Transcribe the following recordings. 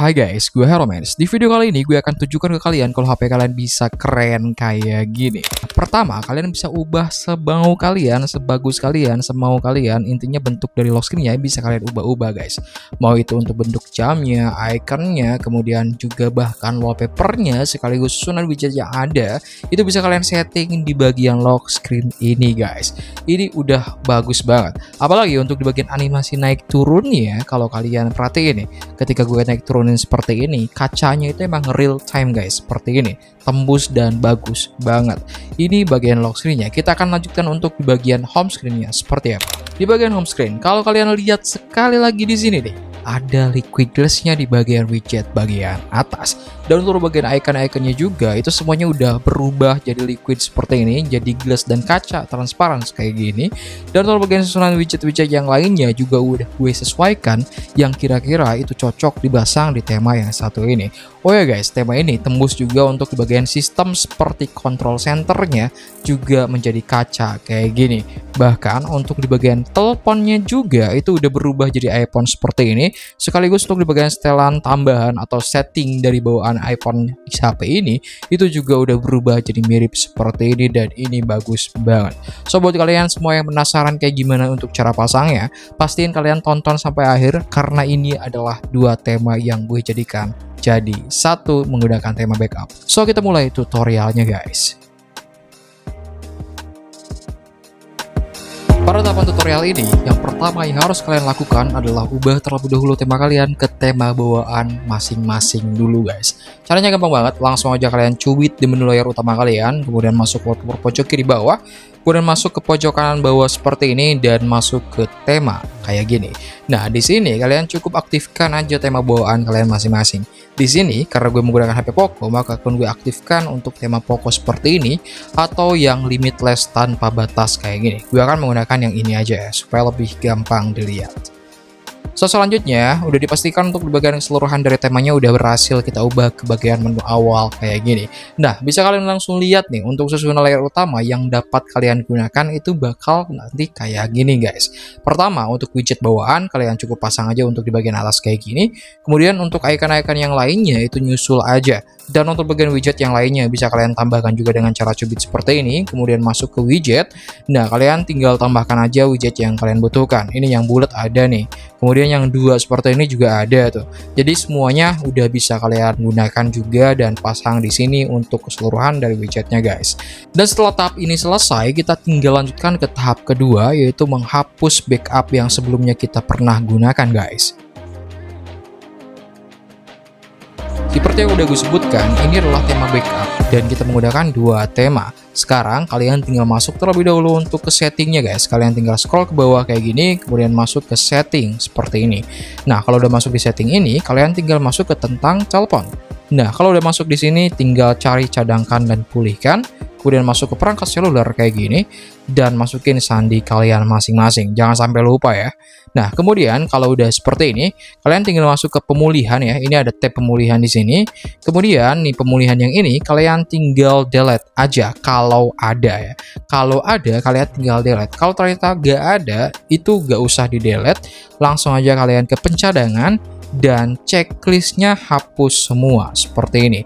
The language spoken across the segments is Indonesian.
Hai guys, gue Heromans. Di video kali ini gue akan tunjukkan ke kalian kalau HP kalian bisa keren kayak gini. Pertama, kalian bisa ubah semau kalian, sebagus kalian, semau kalian. Intinya bentuk dari lock screen-nya bisa kalian ubah-ubah guys. Mau itu untuk bentuk jamnya, ikonnya, kemudian juga bahkan wallpapernya sekaligus susunan widget yang ada, itu bisa kalian setting di bagian lock screen ini guys. Ini udah bagus banget. Apalagi untuk di bagian animasi naik turunnya, kalau kalian perhatiin nih, ketika gue naik turunin seperti ini, kacanya itu emang real time guys, seperti ini, tembus dan bagus banget. Ini bagian lock screen-nya. Kita akan lanjutkan untuk di bagian home screen-nya seperti apa. Di bagian home screen, kalau kalian lihat sekali lagi di sini deh, ada liquid glass-nya di bagian widget bagian atas. Dan untuk bagian icon-iconnya juga itu semuanya udah berubah jadi liquid seperti ini, jadi glass dan kaca transparan kayak gini. Dan untuk bagian susunan widget-widget yang lainnya juga udah gue sesuaikan yang kira-kira itu cocok dipasang di tema yang satu ini. Oh ya guys, tema ini tembus juga untuk di bagian sistem seperti control centernya juga menjadi kaca kayak gini. Bahkan untuk di bagian teleponnya juga itu udah berubah jadi iPhone seperti ini. Sekaligus untuk di bagian setelan tambahan atau setting dari bawaan iPhone HP ini itu juga udah berubah jadi mirip seperti ini dan ini bagus banget. So buat kalian semua yang penasaran kayak gimana untuk cara pasangnya, pastiin kalian tonton sampai akhir karena ini adalah dua tema yang gue jadikan jadi satu menggunakan tema backup. So kita mulai tutorialnya guys. Pada tahapan tutorial ini, yang pertama yang harus kalian lakukan adalah ubah terlebih dahulu tema kalian ke tema bawaan masing-masing dulu guys. Caranya gampang banget, langsung aja kalian cubit di menu layar utama kalian, kemudian masuk ke pojok kiri bawah, kemudian masuk ke pojok kanan bawah seperti ini dan masuk ke tema kayak gini. Nah, di sini kalian cukup aktifkan aja tema bawaan kalian masing-masing. Di sini karena gue menggunakan HP Poco, maka akan gue aktifkan untuk tema Poco seperti ini atau yang limitless tanpa batas kayak gini. Gue akan menggunakan yang ini aja ya, supaya lebih gampang dilihat. So selanjutnya udah dipastikan untuk di bagian keseluruhan dari temanya udah berhasil kita ubah ke bagian menu awal kayak gini. Nah, bisa kalian langsung lihat nih untuk susunan layar utama yang dapat kalian gunakan itu bakal nanti kayak gini guys. Pertama untuk widget bawaan kalian cukup pasang aja untuk di bagian atas kayak gini. Kemudian untuk icon-icon yang lainnya itu nyusul aja. Dan untuk bagian widget yang lainnya bisa kalian tambahkan juga dengan cara cubit seperti ini. Kemudian masuk ke widget. Nah, kalian tinggal tambahkan aja widget yang kalian butuhkan. Ini yang bulat ada nih. Kemudian yang dua seperti ini juga ada tuh. Jadi semuanya udah bisa kalian gunakan juga dan pasang di sini untuk keseluruhan dari widgetnya guys. Dan setelah tahap ini selesai, kita tinggal lanjutkan ke tahap kedua yaitu menghapus backup yang sebelumnya kita pernah gunakan guys. Seperti yang udah gue sebutkan, ini adalah tema backup dan kita menggunakan dua tema. Sekarang kalian tinggal masuk terlebih dahulu untuk ke settingnya guys. Kalian tinggal scroll ke bawah kayak gini, kemudian masuk ke setting seperti ini. Nah, kalau udah masuk di setting ini, kalian tinggal masuk ke tentang telepon. Nah, kalau udah masuk di sini, tinggal cari cadangkan dan pulihkan. Kemudian masuk ke perangkat seluler kayak gini dan masukin sandi kalian masing-masing. Jangan sampai lupa ya. Nah, kemudian kalau udah seperti ini, kalian tinggal masuk ke pemulihan ya. Ini ada tab pemulihan di sini. Kemudian nih pemulihan yang ini kalian tinggal delete aja kalau ada ya. Kalau ada kalian tinggal delete. Kalau ternyata nggak ada, itu nggak usah di delete. Langsung aja kalian ke pencadangan dan checklistnya hapus semua seperti ini.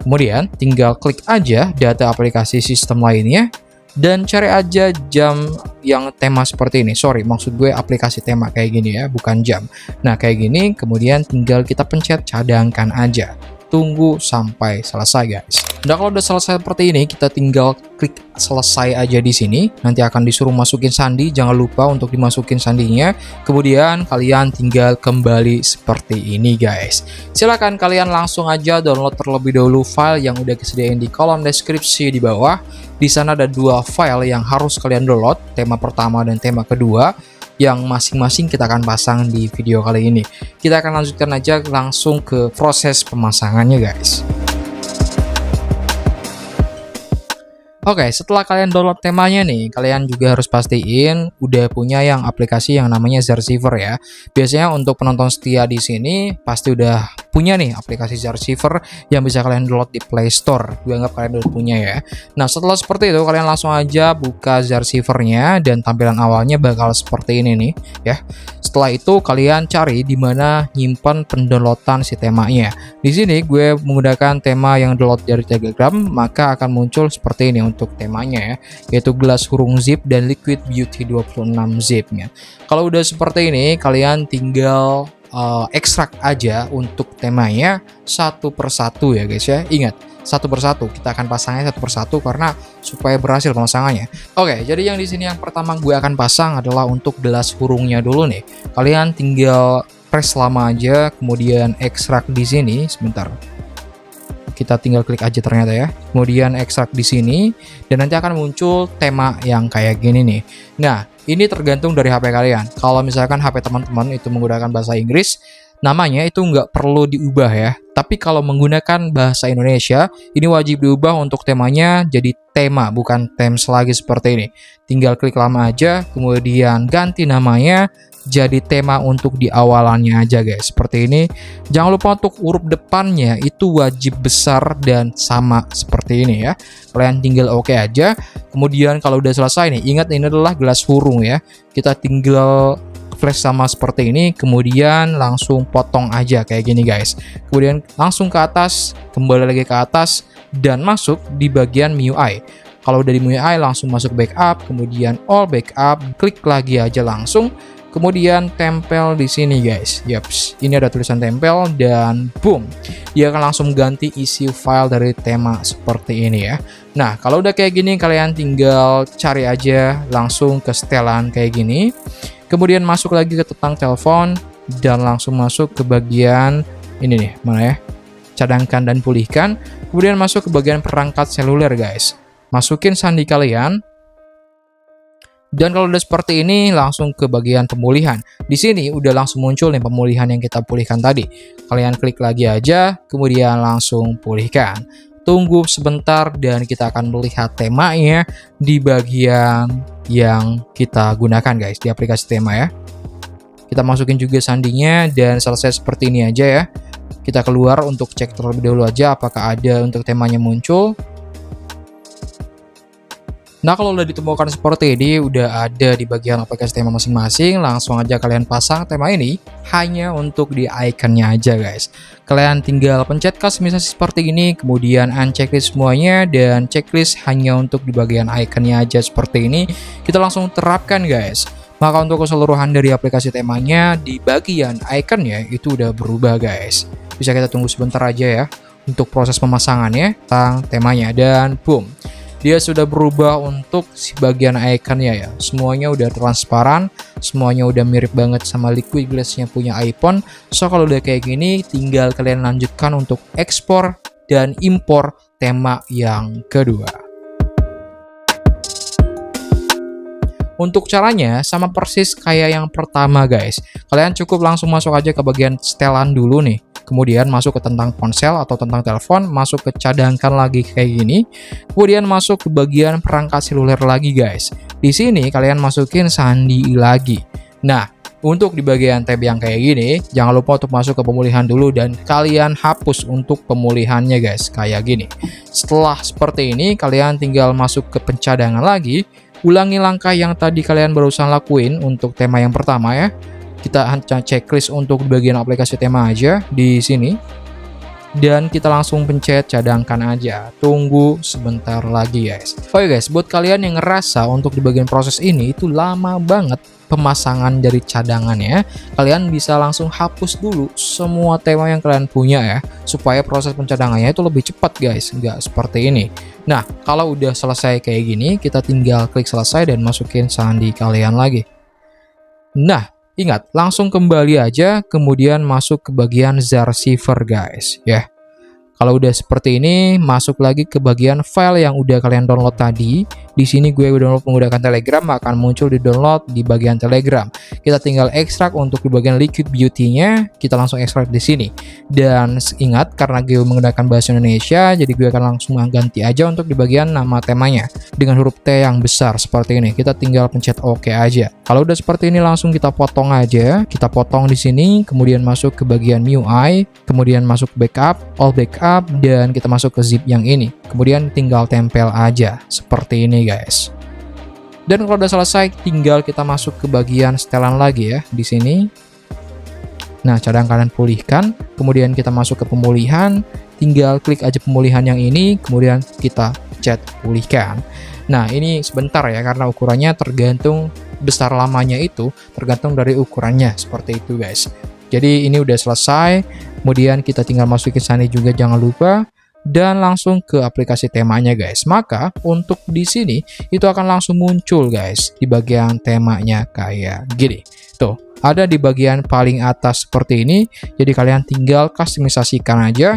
Kemudian tinggal klik aja data aplikasi sistem lainnya dan cari aja jam yang tema seperti ini. Sorry, maksud gue aplikasi tema kayak gini ya, bukan jam. Nah, kayak gini kemudian tinggal kita pencet cadangkan aja. Tunggu sampai selesai guys. Nah, kalau udah selesai seperti ini, kita tinggal klik selesai aja di sini. Nanti akan disuruh masukin sandi, jangan lupa untuk dimasukin sandinya. Kemudian kalian tinggal kembali seperti ini guys. Silahkan kalian langsung aja download terlebih dahulu file yang udah disediain di kolom deskripsi di bawah. Di sana ada dua file yang harus kalian download, tema pertama dan tema kedua, yang masing-masing kita akan pasang di video kali ini. Kita akan lanjutkan aja langsung ke proses pemasangannya guys. Oke, setelah kalian download temanya nih, kalian juga harus pastiin udah punya yang aplikasi yang namanya Zarziver ya. Biasanya untuk penonton setia di sini pasti udah punya nih aplikasi Zarsiver yang bisa kalian download di Play Store. Gue anggap kalian udah punya ya. Nah, setelah seperti itu kalian langsung aja buka Zarsivernya dan tampilan awalnya bakal seperti ini nih ya. Setelah itu kalian cari di mana nyimpan pendownloadan si temanya. Di sini gue menggunakan tema yang download dari Telegram, maka akan muncul seperti ini untuk temanya ya, yaitu gelas hurung zip dan liquid beauty 26 zipnya. Kalau udah seperti ini, kalian tinggal ekstrak aja untuk temanya satu persatu ya guys ya. Ingat, satu persatu kita akan pasangnya satu persatu karena supaya berhasil pemasangannya. Oke, jadi yang di sini yang pertama gue akan pasang adalah untuk gelas hurungnya dulu nih. Kalian tinggal press lama aja, kemudian ekstrak di sini sebentar. Kita tinggal klik aja ternyata ya. Kemudian ekstrak di sini dan nanti akan muncul tema yang kayak gini nih. Nah, ini tergantung dari HP kalian. Kalau misalkan HP teman-teman itu menggunakan bahasa Inggris, namanya itu nggak perlu diubah ya. Tapi kalau menggunakan bahasa Indonesia, ini wajib diubah untuk temanya jadi tema, bukan themes lagi seperti ini. Tinggal klik lama aja, kemudian ganti namanya jadi tema untuk di awalannya aja guys, seperti ini. Jangan lupa untuk huruf depannya itu wajib besar dan sama seperti ini ya. Kalian tinggal oke aja. Kemudian kalau udah selesai nih, ingat ini adalah gelas hurung ya. Kita tinggal flash sama seperti ini, kemudian langsung potong aja kayak gini guys. Kemudian langsung ke atas, kembali lagi ke atas dan masuk di bagian MIUI. Kalau udah di MIUI langsung masuk backup, kemudian all backup, klik lagi aja langsung. Kemudian tempel di sini guys. Yaps, ini ada tulisan tempel dan boom, dia akan langsung ganti isi file dari tema seperti ini ya. Nah, kalau udah kayak gini kalian tinggal cari aja langsung ke setelan kayak gini. Kemudian masuk lagi ke tentang telepon dan langsung masuk ke bagian ini nih, mana ya? Cadangkan dan pulihkan. Kemudian masuk ke bagian perangkat seluler guys. Masukin sandi kalian. Dan kalau udah seperti ini langsung ke bagian pemulihan. Di sini udah langsung muncul nih pemulihan yang kita pulihkan tadi. Kalian klik lagi aja, kemudian langsung pulihkan. Tunggu sebentar dan kita akan melihat temanya di bagian yang kita gunakan guys di aplikasi tema ya. Kita masukin juga sandinya dan selesai seperti ini aja ya. Kita keluar untuk cek terlebih dahulu aja apakah ada untuk temanya muncul. Nah, kalau udah ditemukan seperti ini, udah ada di bagian aplikasi tema masing-masing, langsung aja kalian pasang tema ini hanya untuk di iconnya aja guys. Kalian tinggal pencet customisasi seperti ini, kemudian unchecklist semuanya, dan checklist hanya untuk di bagian iconnya aja seperti ini. Kita langsung terapkan guys. Maka untuk keseluruhan dari aplikasi temanya, di bagian iconnya itu udah berubah guys. Bisa kita tunggu sebentar aja ya, untuk proses pemasangannya, tentang temanya, dan boom. Dia sudah berubah untuk si bagian iconnya ya. Semuanya udah transparan, semuanya udah mirip banget sama liquid glassnya punya iPhone. So kalau udah kayak gini, tinggal kalian lanjutkan untuk ekspor dan impor tema yang kedua. Untuk caranya sama persis kayak yang pertama guys. Kalian cukup langsung masuk aja ke bagian setelan dulu nih. Kemudian masuk ke tentang ponsel atau tentang telepon, masuk ke cadangkan lagi kayak gini. Kemudian masuk ke bagian perangkat seluler lagi guys. Di sini kalian masukin sandi lagi. Nah, untuk di bagian tab yang kayak gini, jangan lupa untuk masuk ke pemulihan dulu dan kalian hapus untuk pemulihannya guys, kayak gini. Setelah seperti ini, kalian tinggal masuk ke pencadangan lagi. Ulangi langkah yang tadi kalian barusan lakuin untuk tema yang pertama ya. Kita checklist untuk bagian aplikasi tema aja di sini. Dan kita langsung pencet cadangkan aja. Tunggu sebentar lagi guys. Oke guys, buat kalian yang ngerasa untuk di bagian proses ini itu lama banget pemasangan dari cadangannya, kalian bisa langsung hapus dulu semua tema yang kalian punya ya, supaya proses pencadangannya itu lebih cepat guys, nggak seperti ini. Nah, kalau udah selesai kayak gini, kita tinggal klik selesai dan masukin sandi kalian lagi. Nah, ingat, langsung kembali aja, kemudian masuk ke bagian Zarsiver guys ya. Kalau udah seperti ini, masuk lagi ke bagian file yang udah kalian download tadi. Di sini gue download menggunakan Telegram, akan muncul di download di bagian Telegram. Kita tinggal ekstrak untuk di bagian Liquid Beauty-nya, kita langsung ekstrak di sini. Dan ingat, karena gue menggunakan bahasa Indonesia, jadi gue akan langsung ganti aja untuk di bagian nama temanya dengan huruf T yang besar seperti ini. Kita tinggal pencet OK aja. Kalau udah seperti ini langsung kita potong aja. Kita potong di sini, kemudian masuk ke bagian MIUI, kemudian masuk ke backup, all backup, dan kita masuk ke zip yang ini. Kemudian tinggal tempel aja seperti ini guys. Dan kalau udah selesai, tinggal kita masuk ke bagian setelan lagi ya di sini. Nah, cadang kalian pulihkan, kemudian kita masuk ke pemulihan, tinggal klik aja pemulihan yang ini, kemudian kita pencet pulihkan. Nah, ini sebentar ya, karena ukurannya tergantung besar lamanya itu, tergantung dari ukurannya, seperti itu guys. Jadi ini udah selesai, kemudian kita tinggal masukin sana juga jangan lupa, dan langsung ke aplikasi temanya guys. Maka untuk di sini itu akan langsung muncul guys di bagian temanya kayak gini. Tuh, ada di bagian paling atas seperti ini. Jadi kalian tinggal kustomisasikan aja.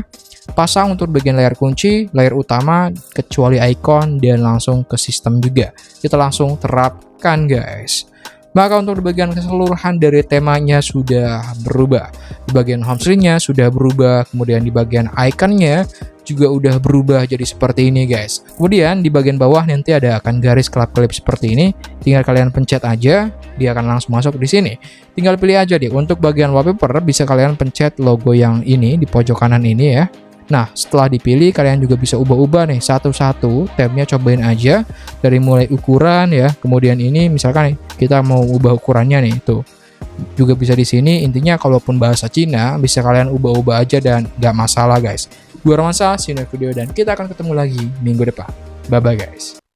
Pasang untuk bagian layar kunci, layar utama, kecuali icon, dan langsung ke sistem juga. Kita langsung terapkan guys. Maka untuk di bagian keseluruhan dari temanya sudah berubah. Di bagian home screen-nya sudah berubah, kemudian di bagian ikonnya juga udah berubah jadi seperti ini guys. Kemudian di bagian bawah nanti ada akan garis kelap-kelip seperti ini. Tinggal kalian pencet aja, dia akan langsung masuk di sini. Tinggal pilih aja deh. Untuk bagian wallpaper bisa kalian pencet logo yang ini di pojok kanan ini ya. Nah, setelah dipilih, kalian juga bisa ubah-ubah nih satu-satu tabnya, cobain aja dari mulai ukuran ya. Kemudian ini misalkan nih, kita mau ubah ukurannya nih, tuh. Juga bisa di sini. Intinya kalaupun bahasa Cina, bisa kalian ubah-ubah aja dan nggak masalah guys. Gua Romansa, see you next video dan kita akan ketemu lagi minggu depan. Bye-bye guys.